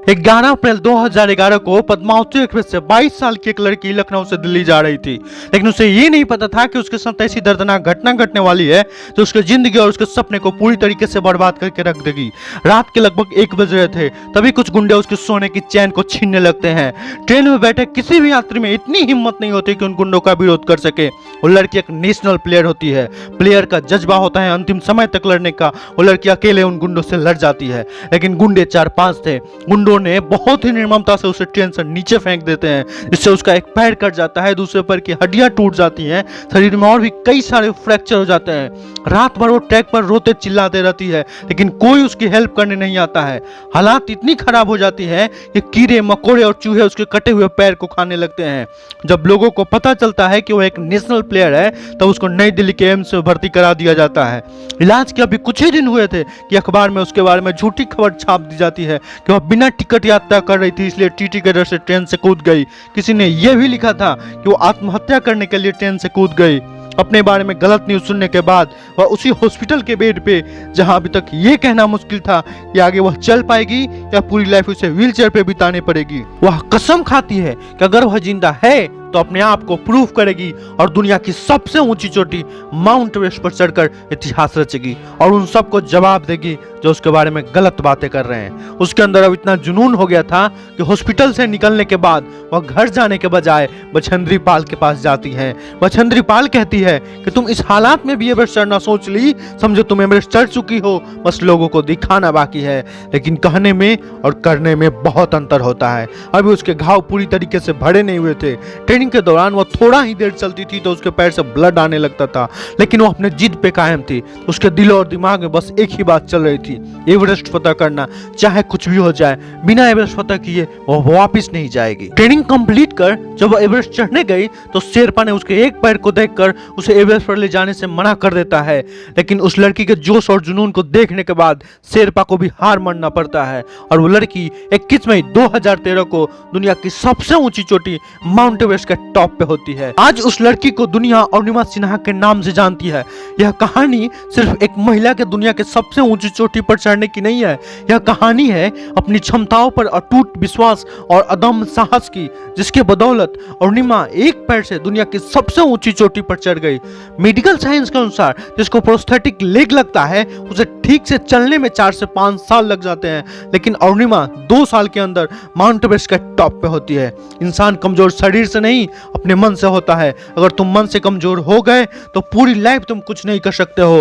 11 अप्रैल 2011 को पद्मावती एक्सप्रेस से 22 साल की एक लड़की लखनऊ से दिल्ली जा रही थी, लेकिन उसे ये नहीं पता था कि उसके साथ ऐसी दर्दनाक घटना घटने वाली है जो उसकी जिंदगी और उसके सपने को पूरी तरीके से बर्बाद करके रख देगी। रात के लगभग 1 बज रहे थे, तभी कुछ गुंडे उसके सोने की चैन को छीनने लगते हैं। ट्रेन में बैठे किसी भी यात्री में इतनी हिम्मत नहीं होती कि उन गुंडों का विरोध कर सके। वो लड़की एक नेशनल प्लेयर होती है, प्लेयर का जज्बा होता है अंतिम समय तक लड़ने का। वो लड़की अकेले उन गुंडों से लड़ जाती है, लेकिन गुंडे 4-5 थे। गुंडों ने बहुत ही निर्ममता से उसे ट्रेन से नीचे फेंक देते हैं, जिससे उसका एक पैर कट जाता है, दूसरे पैर की हड्डियां टूट जाती हैं, शरीर में और भी कई सारे फ्रैक्चर हो जाते हैं। रात भर वो ट्रैक पर रोते चिल्लाते रहती है, लेकिन कोई उसकी हेल्प करने नहीं आता है। हालात इतनी खराब हो जाती है कि कीड़े मकोड़े और चूहे उसके कटे हुए पैर को खाने लगते हैं। जब लोगों को पता चलता है कि वो एक नेशनल प्लेयर है, तब उसको नई दिल्ली के एम्स में भर्ती करा दिया जाता है। इलाज के अभी कुछ ही दिन हुए थे कि अखबार में उसके बारे में झूठी खबर छाप दी जाती है कि वह बिना टिकट यात्रा कर रही थी, इसलिए टीटी के डर से ट्रेन से कूद गई। किसी ने यह भी लिखा था कि वो आत्महत्या करने के लिए ट्रेन से कूद गई। अपने बारे में गलत न्यूज सुनने के बाद वह उसी हॉस्पिटल के बेड पे, जहां अभी तक ये कहना मुश्किल था कि आगे वह चल पाएगी या पूरी लाइफ उसे व्हीलचेयर पे बितानी पड़ेगी, वह कसम खाती है कि अगर वह जिंदा है तो अपने आप को प्रूव करेगी और दुनिया की सबसे ऊंची चोटी माउंट एवरेस्ट पर चढ़कर इतिहास रचेगी और उन सबको जवाब देगी जो उसके बारे में गलत बातें कर रहे हैं। उसके अंदर अब इतना जुनून हो गया था कि हॉस्पिटल से निकलने के बाद वह घर जाने के बजाय बछेंद्री पाल के पास जाती है। बछेंद्री पाल कहती है कि तुम इस हालात में भी एवरेस्ट चढ़ना सोच ली, समझो तुम एवरेस्ट चढ़ चुकी हो, बस लोगों को दिखाना बाकी है। लेकिन कहने में और करने में बहुत अंतर होता है। अभी उसके घाव पूरी तरीके से भरे नहीं हुए थे। ट्रेनिंग के दौरान वो थोड़ा ही देर चलती थी तो उसके पैर से ब्लड आने लगता था, लेकिन वो अपने जिद पे कायम थी। उसके दिल और दिमाग में बस एक ही बात चल रही थी, एवरेस्ट फतह करना, चाहे कुछ भी हो जाए। बिना एवरेस्ट फतह किए वो वापस नहीं जाएगी। ट्रेनिंग कंप्लीट कर जब वो एवरेस्ट चढ़ने गई तो शेरपा ने उसके एक पैर को देखकर उसे एवरेस्ट पर ले जाने से मना कर देता है, लेकिन उस लड़की के जोश और जुनून को देखने के बाद शेरपा को भी हार मानना पड़ता है और वो लड़की 21 मई 2013 को दुनिया की सबसे ऊंची चोटी माउंट एवरेस्ट के टॉप पे होती है। आज उस लड़की को दुनिया अरुणिमा सिन्हा के नाम से जानती है। यह कहानी सिर्फ एक महिला के दुनिया के सबसे ऊंची चोटी पर चढ़ने की नहीं है, यह कहानी है अपनी क्षमताओं पर अटूट विश्वास और अदम्य साहस की, जिसके बदौलत अरुणिमा एक पैर से दुनिया की सबसे ऊंची चोटी पर चढ़ गई। मेडिकल साइंस के अनुसार जिसको प्रोस्थेटिक लेग लगता है उसे ठीक से चलने में 4 से 5 साल लग जाते हैं, लेकिन अरुणिमा 2 साल के अंदर माउंट एवरेस्ट के टॉप पे होती है। इंसान कमजोर शरीर से नहीं, अपने मन से होता है। अगर तुम मन से कमजोर हो गए तो पूरी लाइफ तुम कुछ नहीं कर सकते हो।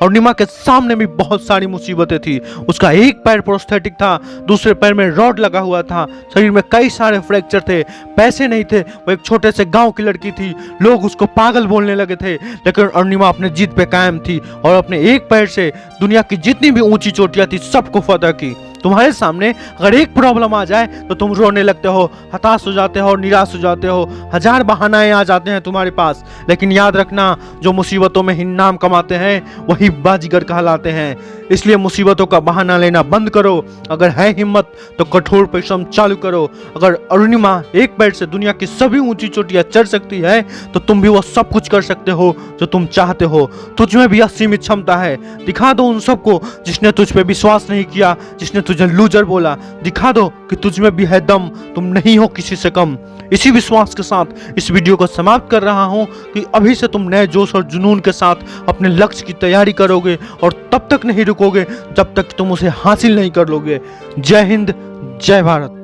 अरुणिमा के सामने भी बहुत सारी मुसीबतें थी। उसका एक पैर प्रोस्थेटिक था, दूसरे पैर में रॉड लगा हुआ था, शरीर में कई सारे फ्रैक्चर थे, पैसे नहीं थे, वो एक छोटे से गांव की लड़की थी, लोग उसको पागल बोलने लगे थे, लेकिन अरुणिमा अपने जिद पे कायम थी और अपने एक पैर से दुनिया की जितनी भी ऊंची चोटियां थी सबको फतह की। तुम्हारे सामने अगर एक प्रॉब्लम आ जाए तो तुम रोने लगते हो, हताश हो जाते हो और निराश हो जाते हो, 1000 बहाने आ जाते हैं तुम्हारे पास, लेकिन याद रखना जो मुसीबतों में ही नाम कमाते हैं वही बाजीगर कहलाते हैं। इसलिए मुसीबतों का बहाना लेना बंद करो। अगर है हिम्मत तो कठोर परिश्रम चालू करो। अगर अरुणिमा एक पैर से दुनिया की सभी ऊंची चोटियां चढ़ सकती है तो तुम भी वो सब कुछ कर सकते हो जो तुम चाहते हो। तुझ में भी असीमित क्षमता है। दिखा दो उन सबको जिसने तुझ पे विश्वास नहीं किया, जिसने तुझे लूजर बोला। दिखा दो कि तुझ में भी है दम, तुम नहीं हो किसी से कम। इसी विश्वास के साथ इस वीडियो को समाप्त कर रहा हूं कि अभी से तुम नए जोश और जुनून के साथ अपने लक्ष्य की तैयारी करोगे और तब तक नहीं रुकोगे जब तक तुम उसे हासिल नहीं कर लोगे। जय हिंद, जय भारत।